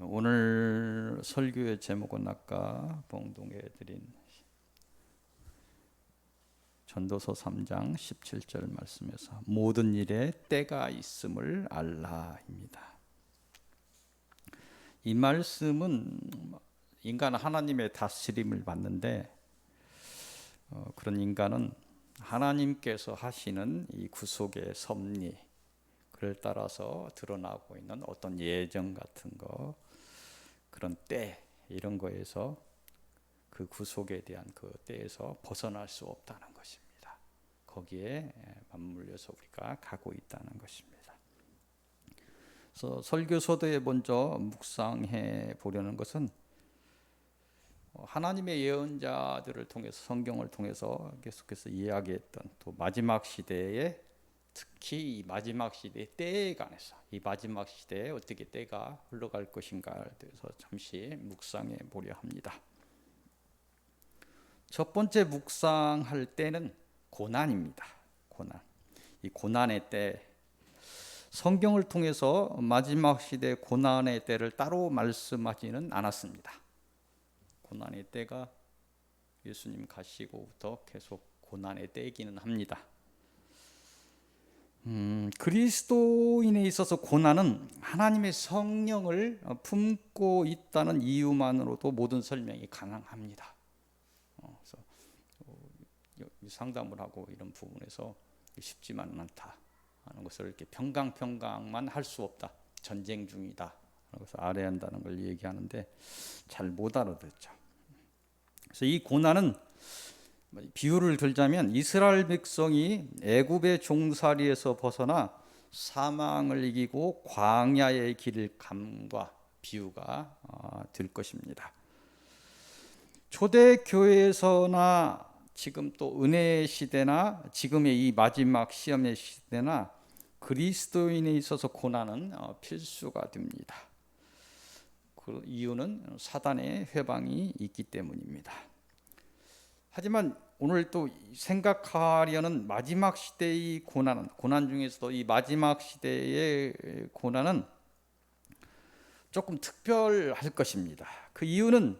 오늘 설교의 제목은 아까 봉독해 드린 전도서 3장 17절 말씀에서 모든 일에 때가 있음을 알라입니다. 이 말씀은 인간 하나님의 다스림을 받는데 그런 인간은 하나님께서 하시는 이 구속의 섭리 그를 따라서 드러나고 있는 어떤 예정 같은 거 그런 때 이런 거에서 그 구속에 대한 그 때에서 벗어날 수 없다는 것입니다. 거기에 맞물려서 우리가 가고 있다는 것입니다. 그래서 설교서도에 먼저 묵상해 보려는 것은 하나님의 예언자들을 통해서 성경을 통해서 계속해서 이야기했던 또 마지막 시대에 특히 이 마지막 시대의 때에 관해서 이 마지막 시대에 어떻게 때가 흘러갈 것인가에 대해서 잠시 묵상해 보려 합니다. 첫 번째 묵상할 때는 고난입니다. 고난. 이 고난의 때 성경을 통해서 마지막 시대 고난의 때를 따로 말씀하지는 않았습니다. 고난의 때가 예수님 가시고부터 계속 고난의 때이기는 합니다. 그리스도인에 있어서 고난은 하나님의 성령을 품고 있다는 이유만으로도 모든 설명이 가능합니다. 그래서 상담을 하고 이런 부분에서 쉽지만은 않다 하는 것을 이렇게 평강만 할 수 없다. 전쟁 중이다. 그래서 알아야 한다는 걸 얘기하는데 잘 못 알아듣죠. 그래서 이 고난은 비유를 들자면 이스라엘 백성이 애굽의 종살이에서 벗어나 사망을 이기고 광야의 길을 감과 비유가 될 것입니다. 초대 교회에서나 지금 또 은혜의 시대나 지금의 이 마지막 시험의 시대나 그리스도인에 있어서 고난은 필수가 됩니다. 그 이유는 사단의 회방이 있기 때문입니다. 하지만 오늘 또 생각하려는 마지막 시대의 고난 중에서도 이 마지막 시대의 고난은 조금 특별할 것입니다. 그 이유는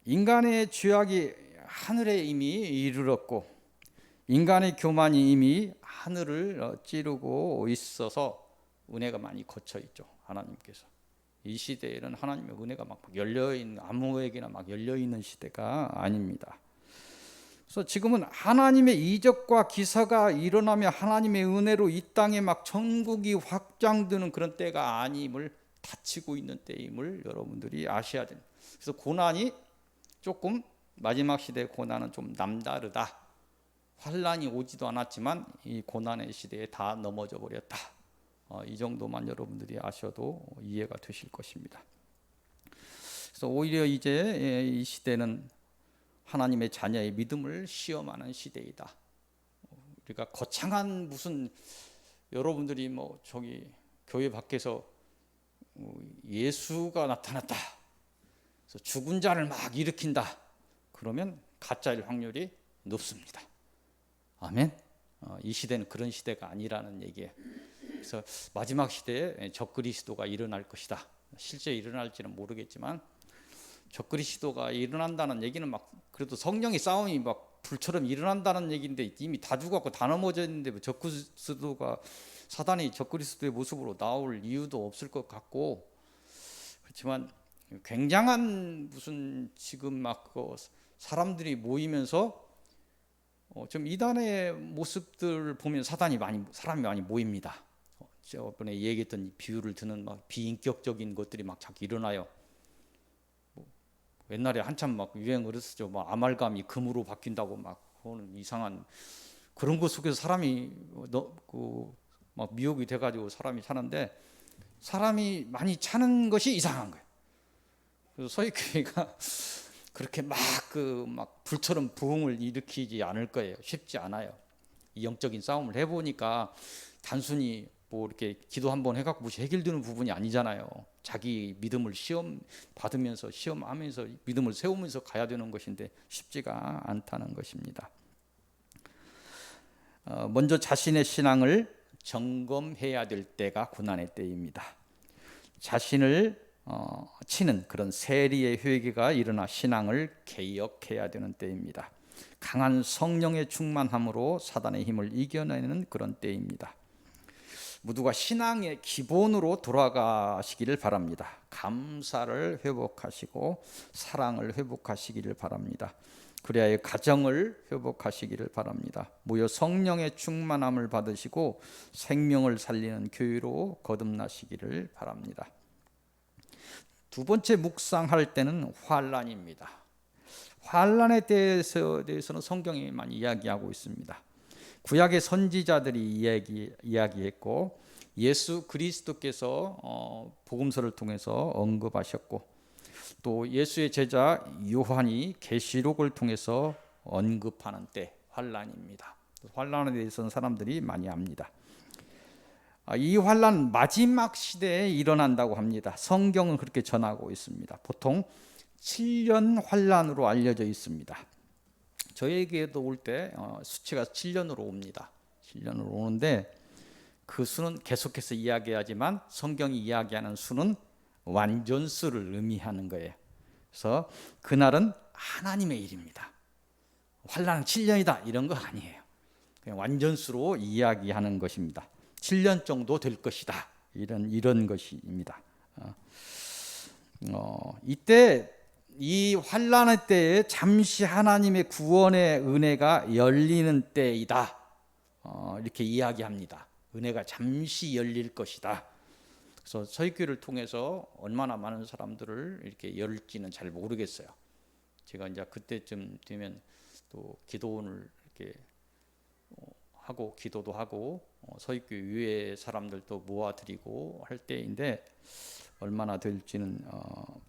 인간의 죄악이 하늘에 이미 이르렀고 인간의 교만이 이미 하늘을 찌르고 있어서 은혜가 많이 거쳐 있죠. 하나님께서 이 시대에는 하나님의 은혜가 막 열려있는 아무에게나 막 열려있는 시대가 아닙니다. 그래서 지금은 하나님의 이적과 기사가 일어나며 하나님의 은혜로 이 땅에 막 천국이 확장되는 그런 때가 아님을 닫히고 있는 때임을 여러분들이 아셔야 됩니다. 그래서 고난이 조금 마지막 시대의 고난은 좀 남다르다. 환란이 오지도 않았지만 이 고난의 시대에 다 넘어져 버렸다. 이 정도만 여러분들이 아셔도 이해가 되실 것입니다. 그래서 오히려 이제 이 시대는 하나님의 자녀의 믿음을 시험하는 시대이다. 우리가 거창한 무슨 여러분들이 뭐 저기 교회 밖에서 예수가 나타났다. 그래서 죽은 자를 막 일으킨다. 그러면 가짜일 확률이 높습니다. 아멘. 이 시대는 그런 시대가 아니라는 얘기예요. 그래서 마지막 시대에 적그리스도가 일어날 것이다. 실제 일어날지는 모르겠지만 적그리스도가 일어난다는 얘기는 막 그래도 성령의 싸움이 막 불처럼 일어난다는 얘기인데 이미 다 죽었고 다 넘어져 있는데 적그리스도가 사단이 적그리스도의 모습으로 나올 이유도 없을 것 같고 그렇지만 굉장한 무슨 지금 막 사람들이 모이면서 좀 이단의 모습들을 보면 사람이 많이 모입니다. 저번에 얘기했던 비유를 드는 막 비인격적인 것들이 막 자꾸 일어나요. 옛날에 한참 막 유행을 했었죠. 막 아말감이 금으로 바뀐다고 막 그거는 이상한 그런 것 속에서 사람이 막 미혹이 돼가지고 사람이 사는데 사람이 많이 차는 것이 이상한 거예요. 그래서 서희교회가 그렇게 막 불처럼 부흥을 일으키지 않을 거예요. 쉽지 않아요. 이 영적인 싸움을 해보니까 단순히 뭐 이렇게 기도 한번 해갖고 해결되는 부분이 아니잖아요. 자기 믿음을 시험 받으면서 시험하면서 믿음을 세우면서 가야 되는 것인데 쉽지가 않다는 것입니다. 먼저 자신의 신앙을 점검해야 될 때가 고난의 때입니다. 자신을 치는 그런 세리의 회개가 일어나 신앙을 개혁해야 되는 때입니다. 강한 성령의 충만함으로 사단의 힘을 이겨내는 그런 때입니다. 모두가 신앙의 기본으로 돌아가시기를 바랍니다. 감사를 회복하시고 사랑을 회복하시기를 바랍니다. 그래야 가정을 회복하시기를 바랍니다. 모여 성령의 충만함을 받으시고 생명을 살리는 교회로 거듭나시기를 바랍니다. 두 번째 묵상할 때는 환난입니다. 환난에 대해서는 성경이 많이 이야기하고 있습니다. 구약의 선지자들이 이야기했고 예수 그리스도께서 복음서를 통해서 언급하셨고 또 예수의 제자 요한이 계시록을 통해서 언급하는 때 환난입니다. 환난에 대해서는 사람들이 많이 압니다. 이 환난 마지막 시대에 일어난다고 합니다. 성경은 그렇게 전하고 있습니다. 보통 7년 환난으로 알려져 있습니다. 저에게도 올 때 수치가 7년으로 옵니다. 7년으로 오는데 그 수는 계속해서 이야기하지만 성경이 이야기하는 수는 완전수를 의미하는 거예요. 그래서 그날은 하나님의 일입니다. 환난은 7년이다 이런 거 아니에요. 그냥 완전수로 이야기하는 것입니다. 7년 정도 될 것이다 이런 것입니다. 이때 이 환난의 때에 잠시 하나님의 구원의 은혜가 열리는 때이다. 이렇게 이야기합니다. 은혜가 잠시 열릴 것이다. 그래서 저희 교회를 통해서 얼마나 많은 사람들을 이렇게 열지는 잘 모르겠어요. 제가 이제 그때쯤 되면 또 기도원을 이렇게 하고 기도도 하고 서익교 위에 사람들도 모아드리고 할 때인데 얼마나 될지는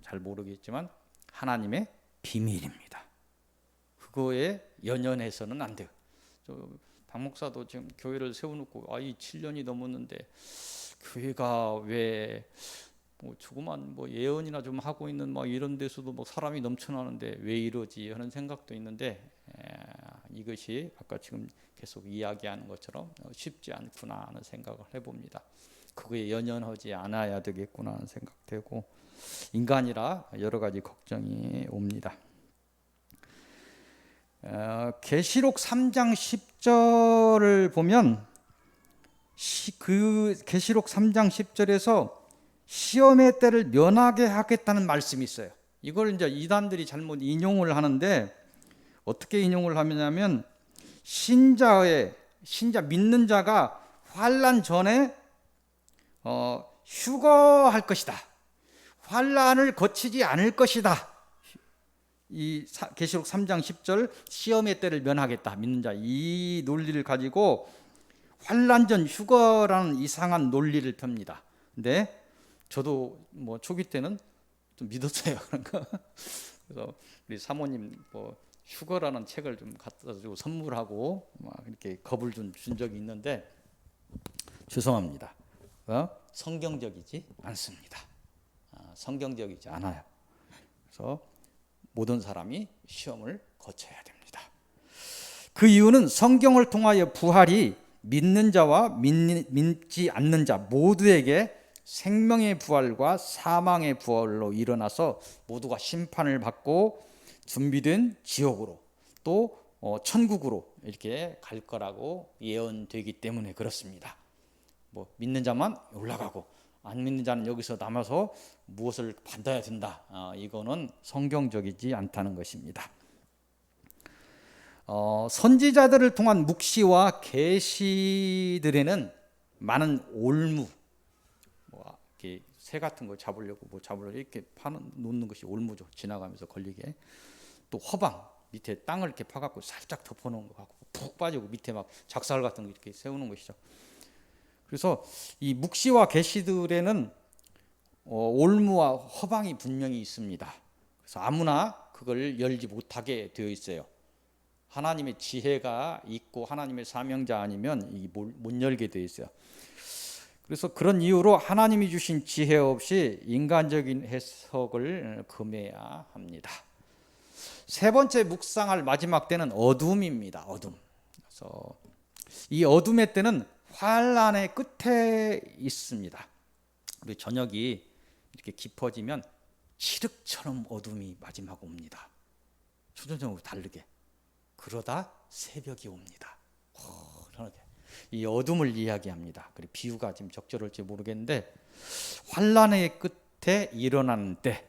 잘 모르겠지만 하나님의 비밀입니다. 그거에 연연해서는 안 돼요. 박 목사도 지금 교회를 세워놓고 이 7년이 넘었는데 교회가 왜 조그만 예언이나 좀 하고 있는 이런 데서도 사람이 넘쳐나는데 왜 이러지 하는 생각도 있는데 이것이 아까 지금 계속 이야기하는 것처럼 쉽지 않구나 하는 생각을 해봅니다. 그거에 연연하지 않아야 되겠구나 하는 생각되고 인간이라 여러 가지 걱정이 옵니다. 계시록 3장 10절을 보면 그 계시록 3장 10절에서 시험의 때를 면하게 하겠다는 말씀이 있어요. 이걸 이제 이단들이 잘못 인용을 하는데 어떻게 인용을 하냐면 신자 믿는 자가 환난 전에 휴거할 것이다. 환난을 거치지 않을 것이다. 이 계시록 3장 10절 시험의 때를 면하겠다. 믿는 자 이 논리를 가지고 환난 전 휴거라는 이상한 논리를 펴니다. 근데 저도 초기 때는 좀 믿었어요. 그런 거. 그래서 우리 사모님 휴거라는 책을 좀 갖다 주고 선물하고 이렇게 겁을 준 적이 있는데 죄송합니다. 성경적이지 않습니다. 성경적이지 않아요. 그래서 모든 사람이 시험을 거쳐야 됩니다. 그 이유는 성경을 통하여 부활이 믿는 자와 믿지 않는 자 모두에게 생명의 부활과 사망의 부활로 일어나서 모두가 심판을 받고 준비된 지옥으로 또 천국으로 이렇게 갈 거라고 예언되기 때문에 그렇습니다. 믿는 자만 올라가고 안 믿는 자는 여기서 남아서 무엇을 받아야 된다. 이거는 성경적이지 않다는 것입니다. 선지자들을 통한 묵시와 계시들에는 많은 올무, 이렇게 새 같은 거 잡으려고 이렇게 놓는 것이 올무죠. 지나가면서 걸리게. 또 허방 밑에 땅을 이렇게 파갖고 살짝 덮어놓은 거 갖고 푹 빠지고 밑에 막 작살 같은 거 이렇게 세우는 것이죠. 그래서 이 묵시와 계시들에는 올무와 허방이 분명히 있습니다. 그래서 아무나 그걸 열지 못하게 되어 있어요. 하나님의 지혜가 있고 하나님의 사명자 아니면 못 열게 되어 있어요. 그래서 그런 이유로 하나님이 주신 지혜 없이 인간적인 해석을 금해야 합니다. 세 번째 묵상할 마지막 때는 어둠입니다. 어둠. 그래서 이 어둠의 때는 환난의 끝에 있습니다. 우리 저녁이 이렇게 깊어지면 칠흑처럼 어둠이 마지막 옵니다. 초전적으로 다르게. 그러다 새벽이 옵니다. 이 어둠을 이야기합니다. 그리고 비유가 지금 적절할지 모르겠는데, 환난의 끝에 일어나는 때,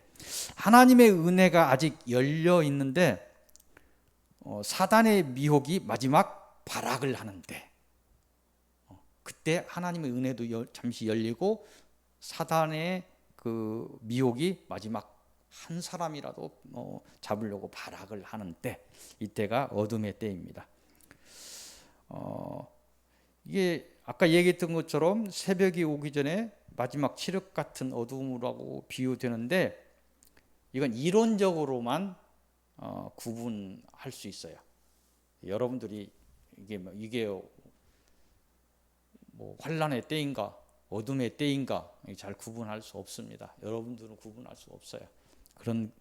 하나님의 은혜가 아직 열려 있는데 사단의 미혹이 마지막 발악을 하는데, 그때 하나님의 은혜도 잠시 열리고 사단의 그 미혹이 마지막 한 사람이라도 잡으려고 발악을 하는 때, 이때가 어둠의 때입니다. 이게 아까 얘기했던 것처럼 새벽이 오기 전에 마지막 칠흑 같은 어둠이라고 비유되는데, 이건 이론적으로만 구분할 수 있어요. 여러분들이 이게 뭐 환난의 때인가 어둠의 때인가 잘 구분할 수 없습니다. 여러분들은 구분할 수 없어요. 그런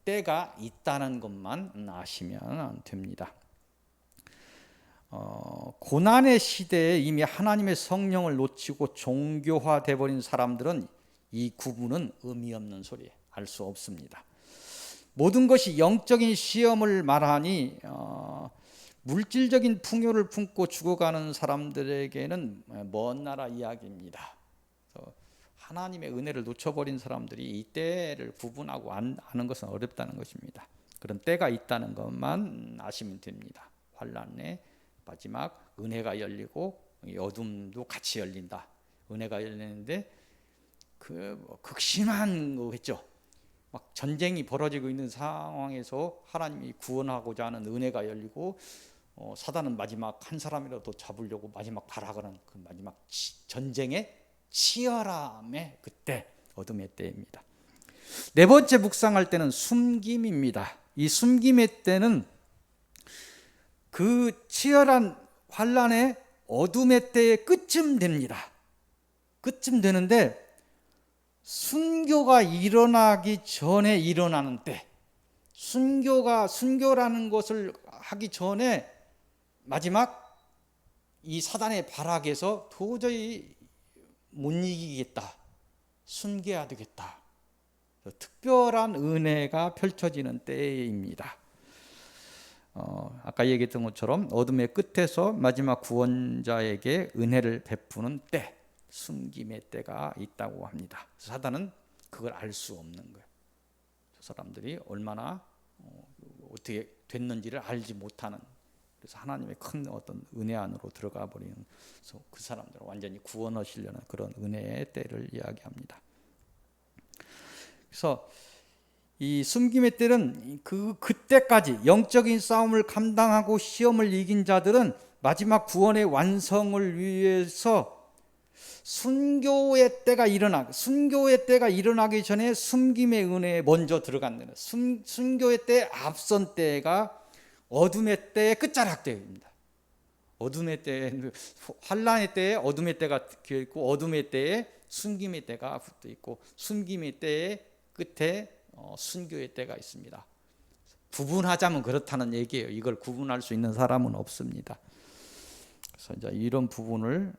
때가 있다는 것만 아시면 됩니다. 고난의 시대에 이미 하나님의 성령을 놓치고 종교화돼 버린 사람들은 이 구분은 의미 없는 소리예요. 알 수 없습니다. 모든 것이 영적인 시험을 말하니 물질적인 풍요를 품고 죽어가는 사람들에게는 먼 나라 이야기입니다. 하나님의 은혜를 놓쳐버린 사람들이 이 때를 구분하고 아는 것은 어렵다는 것입니다. 그런 때가 있다는 것만 아시면 됩니다. 환난의 마지막 은혜가 열리고 어둠도 같이 열린다. 은혜가 열리는데 극심한 거겠죠. 막 전쟁이 벌어지고 있는 상황에서 하나님이 구원하고자 하는 은혜가 열리고 사단은 마지막 한 사람이라도 잡으려고 마지막 발악하는 그 마지막 전쟁의 치열함의 그때, 어둠의 때입니다. 네 번째 묵상할 때는 숨김입니다. 이 숨김의 때는 그 치열한 환난의 어둠의 때의 끝쯤 됩니다. 끝쯤 되는데 순교가 일어나기 전에 일어나는 때, 순교라는 것을 하기 전에 마지막 이 사단의 발악에서 도저히 못 이기겠다, 숨겨야 되겠다, 특별한 은혜가 펼쳐지는 때입니다. 아까 얘기했던 것처럼 어둠의 끝에서 마지막 구원자에게 은혜를 베푸는 때, 숨김의 때가 있다고 합니다. 사단은 그걸 알 수 없는 거예요. 저 사람들이 얼마나 어떻게 됐는지를 알지 못하는, 그래서 하나님의 큰 어떤 은혜 안으로 들어가 버리는, 그 사람들을 완전히 구원하시려는 그런 은혜의 때를 이야기합니다. 그래서 이 숨김의 때는 그때까지 영적인 싸움을 감당하고 시험을 이긴 자들은 마지막 구원의 완성을 위해서 순교의 때가 일어나기 전에 숨김의 은혜에 먼저 들어간다는, 순교의 때 앞선 때가 어둠의 때의 끝자락 때입니다. 어둠의 때, 환난의 때에 어둠의 때가 끼어 있고, 어둠의 때에 숨김의 때가 붙어 있고, 숨김의 때의 끝에 순교의 때가 있습니다. 구분하자면 그렇다는 얘기예요. 이걸 구분할 수 있는 사람은 없습니다. 그래서 이제 이런 부분을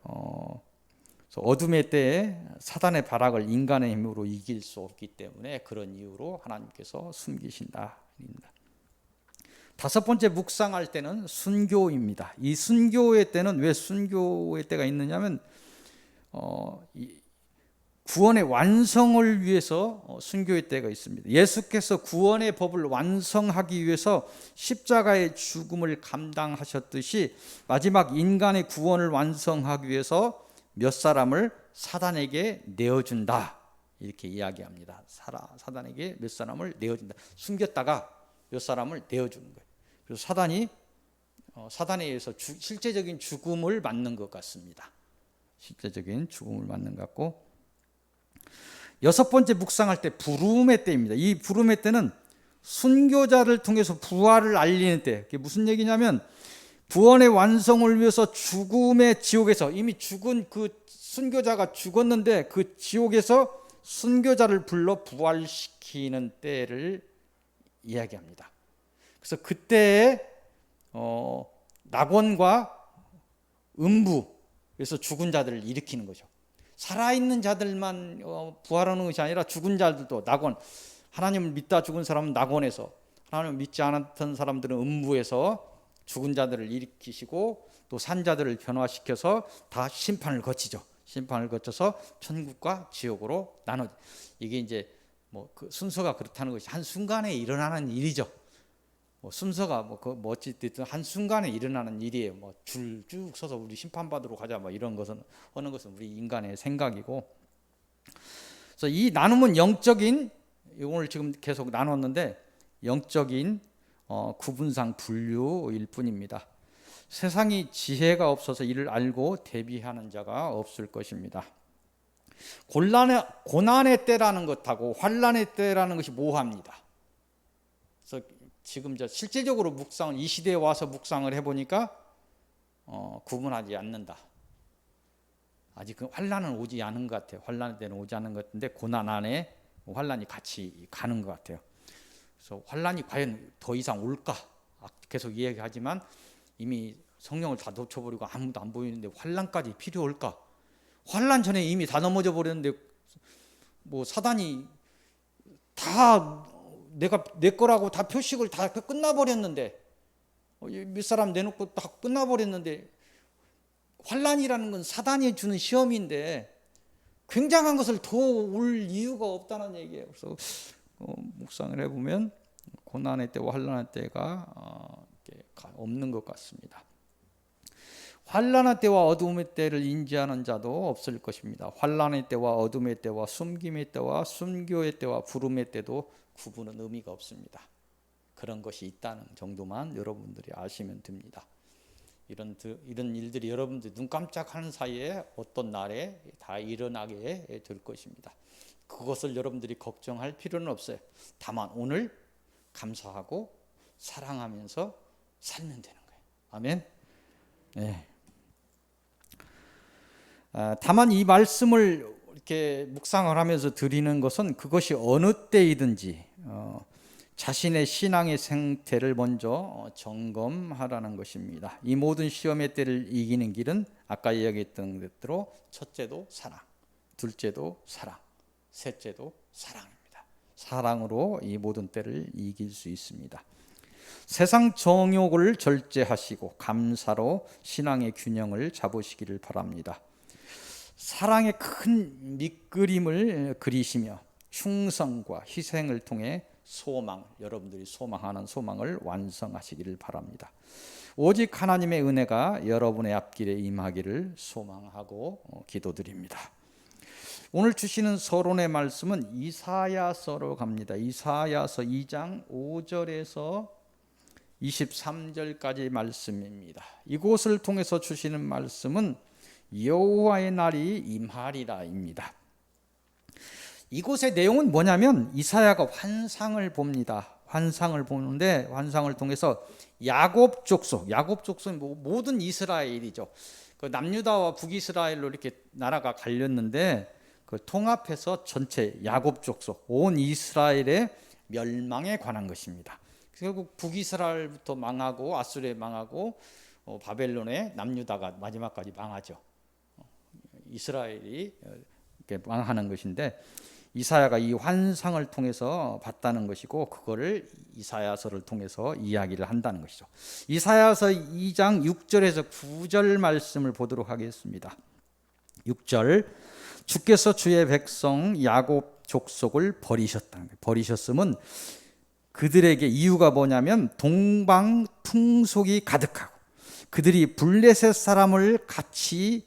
어둠의 때에 사단의 발악을 인간의 힘으로 이길 수 없기 때문에 그런 이유로 하나님께서 숨기신다. 다섯 번째 묵상할 때는 순교입니다. 이 순교의 때는 왜 순교의 때가 있느냐면 구원의 완성을 위해서 순교의 때가 있습니다. 예수께서 구원의 법을 완성하기 위해서 십자가의 죽음을 감당하셨듯이 마지막 인간의 구원을 완성하기 위해서 몇 사람을 사단에게 내어준다, 이렇게 이야기합니다. 사단에게 몇 사람을 내어준다. 숨겼다가 몇 사람을 내어주는 거예요. 그래서 사단에 의해서 실제적인 죽음을 맞는 것 같습니다. 실제적인 죽음을 맞는 것 같고, 여섯 번째 묵상할 때 부름의 때입니다. 이 부름의 때는 순교자를 통해서 부활을 알리는 때. 그게 무슨 얘기냐면 구원의 완성을 위해서 죽음의 지옥에서, 이미 죽은 그 순교자가 죽었는데 그 지옥에서 순교자를 불러 부활시키는 때를 이야기합니다. 그래서 그때에 낙원과 음부에서 죽은 자들을 일으키는 거죠. 살아있는 자들만 부활하는 것이 아니라 죽은 자들도 낙원, 하나님을 믿다 죽은 사람은 낙원에서, 하나님을 믿지 않았던 사람들은 음부에서 죽은 자들을 일으키시고 또 산자들을 변화시켜서 다 심판을 거치죠. 심판을 거쳐서 천국과 지옥으로 나눠. 이게 이제 뭐 그 순서가 그렇다는 것이 한 순간에 일어나는 일이죠. 뭐 순서가 뭐 어찌됐든 한 순간에 일어나는 일이에요. 뭐 줄 쭉 서서 우리 심판받으러 가자 뭐 이런 것은 하는 것은 우리 인간의 생각이고. 그래서 이 나눔은 영적인, 오늘 지금 계속 나눴는데 영적인 구분상 분류일 뿐입니다. 세상이 지혜가 없어서 이를 알고 대비하는 자가 없을 것입니다. 고난의 때라는 것하고 환난의 때라는 것이 모호합니다. 그래서 지금 실제적으로 묵상을 이 시대에 와서 묵상을 해보니까 구분하지 않는다. 아직 그 환난은 오지 않은 것 같아요. 환난의 때는 오지 않은 것 같은데 고난 안에 환난이 같이 가는 것 같아요. 그래서 환난이 과연 더 이상 올까? 계속 이야기하지만 이미 성령을 다 덮쳐버리고 아무도 안 보이는데 환난까지 필요할까? 환난 전에 이미 다 넘어져 버렸는데 뭐 사단이 다 내 거라고 다 표식을 다 끝나버렸는데 몇 사람 내놓고 다 끝나버렸는데 환난이라는 건 사단이 주는 시험인데 굉장한 것을 더 올 이유가 없다는 얘기예요. 그래서 묵상을 해보면 고난의 때와 환난의 때가 없는 것 같습니다. 환난의 때와 어둠의 때를 인지하는 자도 없을 것입니다. 환난의 때와 어둠의 때와 숨김의 때와 순교의 때와 부름의 때도 구분은 의미가 없습니다. 그런 것이 있다는 정도만 여러분들이 아시면 됩니다. 이런 일들이 여러분들이 눈 깜짝하는 사이에 어떤 날에 다 일어나게 될 것입니다. 그것을 여러분들이 걱정할 필요는 없어요. 다만 오늘 감사하고 사랑하면서 살면 되는 거예요. 아멘. 네. 다만 이 말씀을 이렇게 묵상을 하면서 드리는 것은 그것이 어느 때이든지 자신의 신앙의 상태를 먼저 점검하라는 것입니다. 이 모든 시험의 때를 이기는 길은 아까 이야기했던 대로 첫째도 사랑, 둘째도 사랑, 셋째도 사랑입니다. 사랑으로 이 모든 때를 이길 수 있습니다. 세상 정욕을 절제하시고 감사로 신앙의 균형을 잡으시기를 바랍니다. 사랑의 큰 밑그림을 그리시며 충성과 희생을 통해 소망, 여러분들이 소망하는 소망을 완성하시기를 바랍니다. 오직 하나님의 은혜가 여러분의 앞길에 임하기를 소망하고 기도드립니다. 오늘 주시는 서론의 말씀은 이사야서로 갑니다. 이사야서 2장 5절에서 23절까지 말씀입니다. 이곳을 통해서 주시는 말씀은 여호와의 날이 임하리라입니다. 이곳의 내용은 뭐냐면 이사야가 환상을 봅니다. 환상을 보는데 환상을 통해서 야곱 족속은 모든 이스라엘이죠. 그 남유다와 북이스라엘로 이렇게 나라가 갈렸는데 그 통합해서 전체 야곱 족속 온 이스라엘의 멸망에 관한 것입니다. 결국 북이스라엘부터 망하고 아수르에 망하고 바벨론의 남유다가 마지막까지 망하죠. 이스라엘이 이렇게 망하는 것인데 이사야가 이 환상을 통해서 봤다는 것이고 그거를 이사야서를 통해서 이야기를 한다는 것이죠. 이사야서 2장 6절에서 9절 말씀을 보도록 하겠습니다. 6절 주께서 주의 백성 야곱 족속을 버리셨다는 거예요. 버리셨음은 그들에게 이유가 뭐냐면 동방풍속이 가득하고 그들이 블레셋 사람들 같이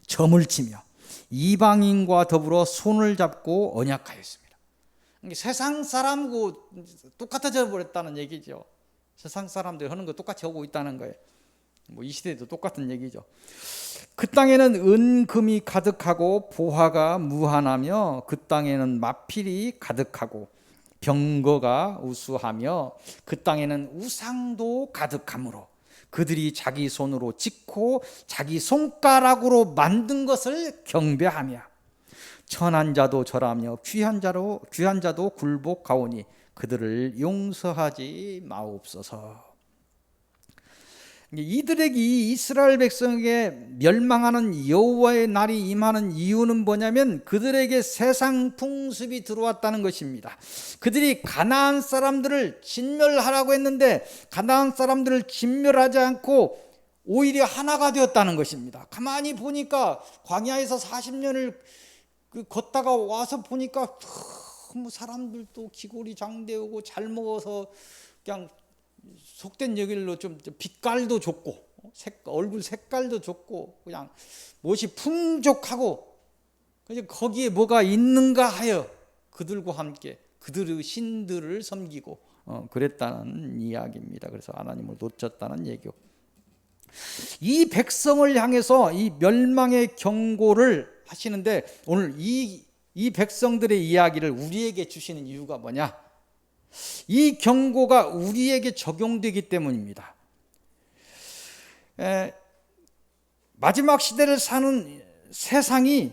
점을 치며 이방인과 더불어 손을 잡고 언약하였습니다. 세상 사람하고 똑같아져 버렸다는 얘기죠. 세상 사람들 하는 거 똑같이 하고 있다는 거예요. 이 시대도 똑같은 얘기죠. 그 땅에는 은금이 가득하고 보화가 무한하며 그 땅에는 마필이 가득하고 병거가 우수하며 그 땅에는 우상도 가득하므로 그들이 자기 손으로 찍고 자기 손가락으로 만든 것을 경배하며 천한 자도 절하며 귀한 자도 굴복하오니 그들을 용서하지 마옵소서. 이들에게 이 이스라엘 백성에게 멸망하는 여호와의 날이 임하는 이유는 뭐냐면 그들에게 세상 풍습이 들어왔다는 것입니다. 그들이 가나안 사람들을 진멸하라고 했는데 가나안 사람들을 진멸하지 않고 오히려 하나가 되었다는 것입니다. 가만히 보니까 광야에서 40년을 걷다가 와서 보니까 너무 사람들도 기골이 장대우고 잘 먹어서 그냥 속된 얘기로 좀 빛깔도 좋고 얼굴 색깔도 좋고 그냥 무엇이 풍족하고 거기에 뭐가 있는가 하여 그들과 함께 그들의 신들을 섬기고 그랬다는 이야기입니다. 그래서 하나님을 놓쳤다는 얘기고, 이 백성을 향해서 이 멸망의 경고를 하시는데 오늘 이 백성들의 이야기를 우리에게 주시는 이유가 뭐냐? 이 경고가 우리에게 적용되기 때문입니다. 마지막 시대를 사는 세상이,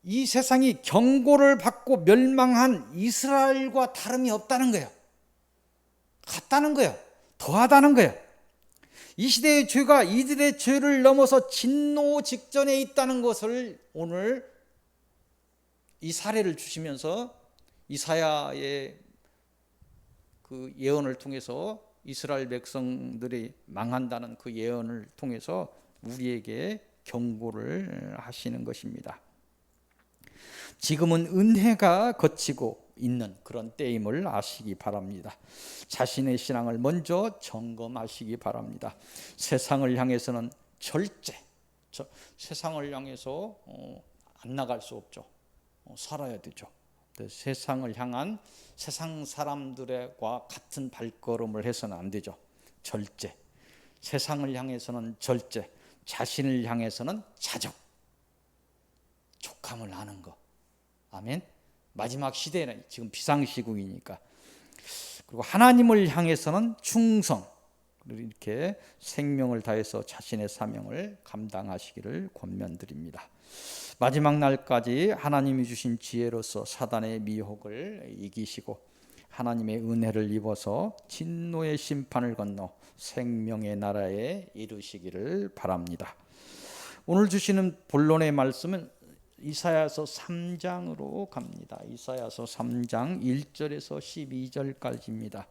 이 세상이 경고를 받고 멸망한 이스라엘과 다름이 없다는 거예요. 같다는 거예요. 더하다는 거예요. 이 시대의 죄가 이들의 죄를 넘어서 진노 직전에 있다는 것을 오늘 이 사례를 주시면서 이사야의 그 예언을 통해서 이스라엘 백성들이 망한다는 그 예언을 통해서 우리에게 경고를 하시는 것입니다. 지금은 은혜가 거치고 있는 그런 때임을 아시기 바랍니다. 자신의 신앙을 먼저 점검하시기 바랍니다. 세상을 향해서는 절제, 세상을 향해서 안 나갈 수 없죠. 살아야 되죠. 세상을 향한 세상 사람들과 같은 발걸음을 해서는 안 되죠. 절제. 세상을 향해서는 절제, 자신을 향해서는 자적, 족함을 아는 거. 아멘. 마지막 시대는 지금 비상시국이니까. 그리고 하나님을 향해서는 충성, 이렇게 생명을 다해서 자신의 사명을 감당하시기를 권면드립니다. 마지막 날까지 하나님이 주신 지혜로서 사단의 미혹을 이기시고 하나님의 은혜를 입어서 진노의 심판을 건너 생명의 나라에 이르시기를 바랍니다. 오늘 주시는 본론의 말씀은 이사야서 3장으로 갑니다. 이사야서 3장 1절에서 12절까지입니다.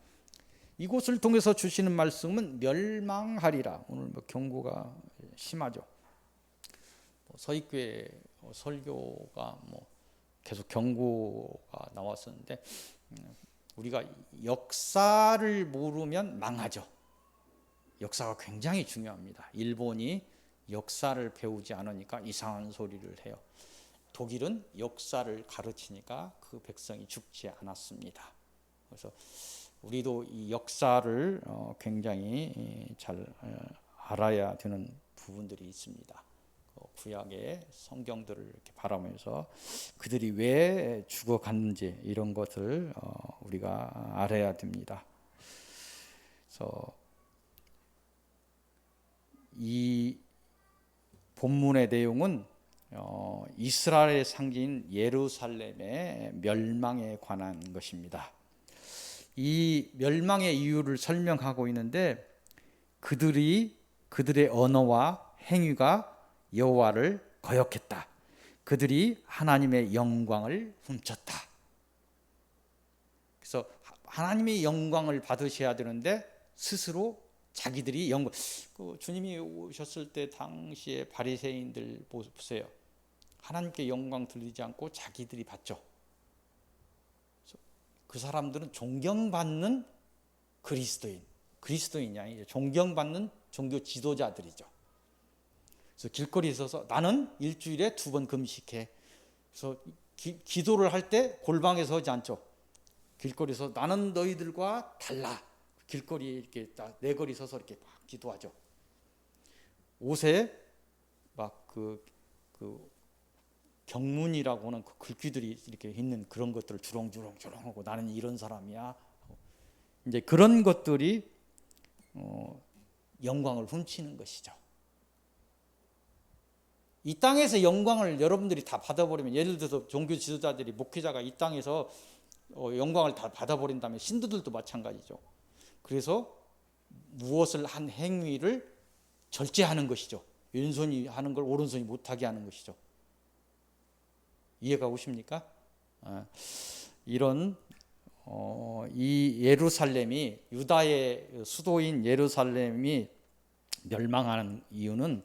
이곳을 통해서 주시는 말씀은 멸망하리라. 오늘 경고가 심하죠. 서익교회 설교가 계속 경고가 나왔었는데, 우리가 역사를 모르면 망하죠. 역사가 굉장히 중요합니다. 일본이 역사를 배우지 않으니까 이상한 소리를 해요. 독일은 역사를 가르치니까 그 백성이 죽지 않았습니다. 그래서 우리도 이 역사를 굉장히 잘 알아야 되는 부분들이 있습니다. 구약의 성경들을 이렇게 바라보면서 그들이 왜 죽어갔는지 이런 것을 우리가 알아야 됩니다. 그래서 이 본문의 내용은 이스라엘의 상징인 예루살렘의 멸망에 관한 것입니다. 이 멸망의 이유를 설명하고 있는데 그들의 언어와 행위가 여호와를 거역했다. 그들이 하나님의 영광을 훔쳤다. 그래서 하나님의 영광을 받으셔야 되는데 스스로 자기들이 주님이 오셨을 때 당시에 바리새인들 보세요. 하나님께 영광 돌리지 않고 자기들이 받죠. 그 사람들은 존경받는 그리스도인이 아니죠. 존경받는 종교 지도자들이죠. 그래서 길거리에 서서 나는 일주일에 2번 금식해. 그래서 기도를 할 때 골방에 서지 않죠. 길거리에서 나는 너희들과 달라. 길거리에 이렇게 내거리 서서 이렇게 막 기도하죠. 옷에 막 그 경문이라고 하는 그 글귀들이 이렇게 있는 그런 것들을 주렁주렁하고 나는 이런 사람이야. 이제 그런 것들이 영광을 훔치는 것이죠. 이 땅에서 영광을 여러분들이 다 받아버리면, 예를 들어서 종교 지도자들이, 목회자가 이 땅에서 영광을 다 받아버린다면 신도들도 마찬가지죠. 그래서 무엇을 한 행위를 절제하는 것이죠. 왼손이 하는 걸 오른손이 못하게 하는 것이죠. 이해가 오십니까? 이런 이 예루살렘이, 유다의 수도인 예루살렘이 멸망하는 이유는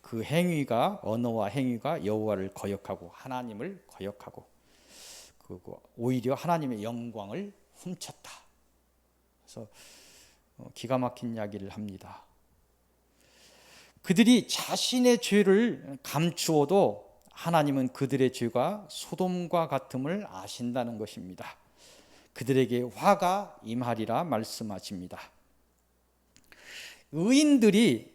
그 행위가, 언어와 행위가 여호와를 거역하고 하나님을 거역하고 그리고 오히려 하나님의 영광을 훔쳤다. 그래서 기가 막힌 이야기를 합니다. 그들이 자신의 죄를 감추어도 하나님은 그들의 죄가 소돔과 같음을 아신다는 것입니다. 그들에게 화가 임하리라 말씀하십니다. 의인들이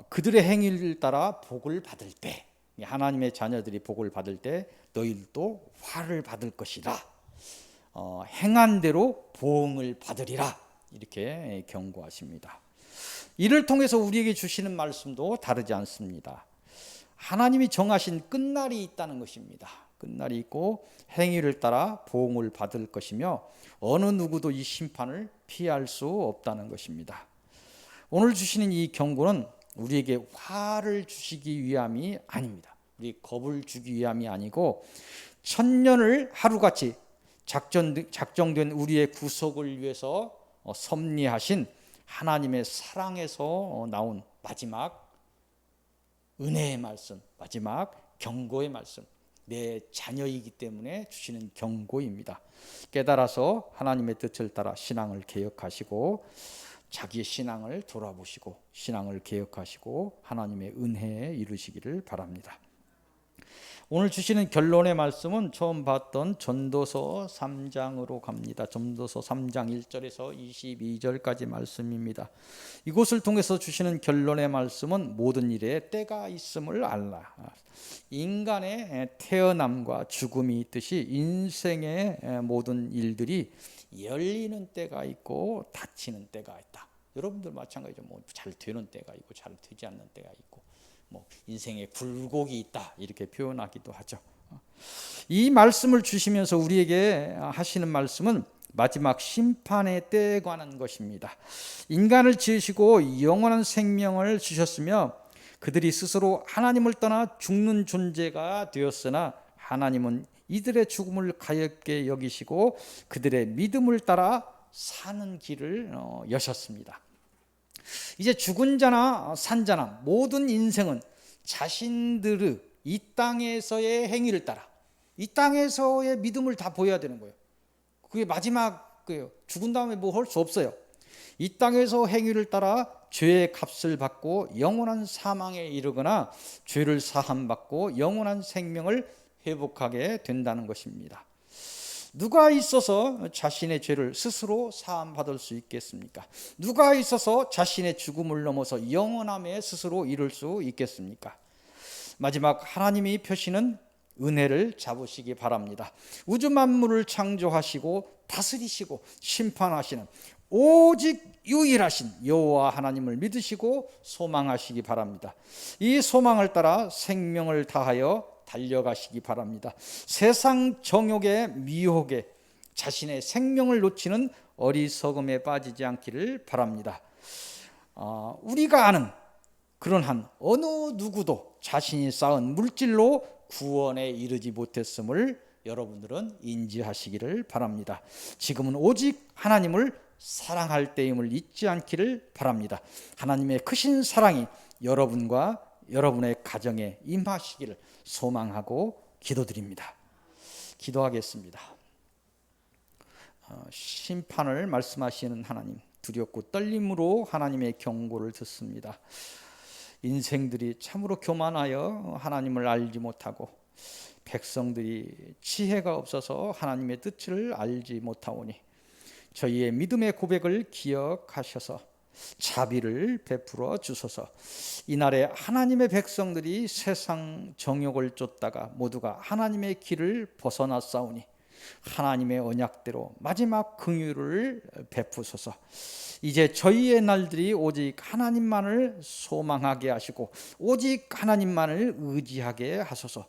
그들의 행위를 따라 복을 받을 때, 하나님의 자녀들이 복을 받을 때 너희들도 화를 받을 것이라, 행한 대로 보응을 받으리라, 이렇게 경고하십니다. 이를 통해서 우리에게 주시는 말씀도 다르지 않습니다. 하나님이 정하신 끝날이 있다는 것입니다. 끝날이 있고 행위를 따라 보응을 받을 것이며 어느 누구도 이 심판을 피할 수 없다는 것입니다. 오늘 주시는 이 경고는 우리에게 화를 주시기 위함이 아닙니다. 우리 겁을 주기 위함이 아니고 천년을 하루같이 작정된 우리의 구속을 위해서 섭리하신 하나님의 사랑에서 나온 마지막 은혜의 말씀, 마지막 경고의 말씀, 내 자녀이기 때문에 주시는 경고입니다. 깨달아서 하나님의 뜻을 따라 신앙을 개혁하시고 자기의 신앙을 돌아보시고 신앙을 개혁하시고 하나님의 은혜에 이르시기를 바랍니다. 오늘 주시는 결론의 말씀은 처음 봤던 전도서 3장으로 갑니다. 전도서 3장 1절에서 22절까지 말씀입니다. 이곳을 통해서 주시는 결론의 말씀은 모든 일에 때가 있음을 알라. 인간의 태어남과 죽음이 있듯이 인생의 모든 일들이 열리는 때가 있고 닫히는 때가 있다. 여러분들 마찬가지죠. 잘 되는 때가 있고 잘 되지 않는 때가 있고 인생에 굴곡이 있다, 이렇게 표현하기도 하죠. 이 말씀을 주시면서 우리에게 하시는 말씀은 마지막 심판의 때에 관한 것입니다. 인간을 지으시고 영원한 생명을 주셨으며 그들이 스스로 하나님을 떠나 죽는 존재가 되었으나 하나님은 이들의 죽음을 가엾게 여기시고 그들의 믿음을 따라 사는 길을 여셨습니다. 이제 죽은 자나 산 자나 모든 인생은 자신들의 이 땅에서의 행위를 따라, 이 땅에서의 믿음을 다 보여야 되는 거예요. 그게 마지막 거예요. 죽은 다음에 뭐 할 수 없어요. 이 땅에서 행위를 따라 죄의 값을 받고 영원한 사망에 이르거나 죄를 사함받고 영원한 생명을 회복하게 된다는 것입니다. 누가 있어서 자신의 죄를 스스로 사함받을 수 있겠습니까? 누가 있어서 자신의 죽음을 넘어서 영원함에 스스로 이룰 수 있겠습니까? 마지막 하나님이 펴시는 은혜를 잡으시기 바랍니다. 우주 만물을 창조하시고 다스리시고 심판하시는 오직 유일하신 여호와 하나님을 믿으시고 소망하시기 바랍니다. 이 소망을 따라 생명을 다하여 달려가시기 바랍니다. 세상 정욕의 미혹에 자신의 생명을 놓치는 어리석음에 빠지지 않기를 바랍니다. 우리가 아는 그런 한 어느 누구도 자신이 쌓은 물질로 구원에 이르지 못했음을 여러분들은 인지하시기를 바랍니다. 지금은 오직 하나님을 사랑할 때임을 잊지 않기를 바랍니다. 하나님의 크신 사랑이 여러분과 여러분의 가정에 임하시기를 소망하고 기도드립니다. 기도하겠습니다. 심판을 말씀하시는 하나님, 두렵고 떨림으로 하나님의 경고를 듣습니다. 인생들이 참으로 교만하여 하나님을 알지 못하고 백성들이 지혜가 없어서 하나님의 뜻을 알지 못하오니 저희의 믿음의 고백을 기억하셔서 자비를 베풀어 주소서. 이날에 하나님의 백성들이 세상 정욕을 쫓다가 모두가 하나님의 길을 벗어났사오니 하나님의 언약대로 마지막 긍휼을 베푸소서. 이제 저희의 날들이 오직 하나님만을 소망하게 하시고 오직 하나님만을 의지하게 하소서.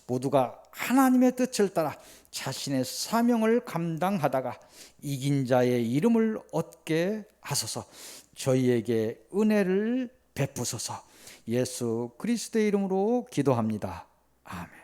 모두가 하나님의 뜻을 따라 자신의 사명을 감당하다가 이긴 자의 이름을 얻게 하소서. 저희에게 은혜를 베푸소서. 예수 그리스도의 이름으로 기도합니다. 아멘.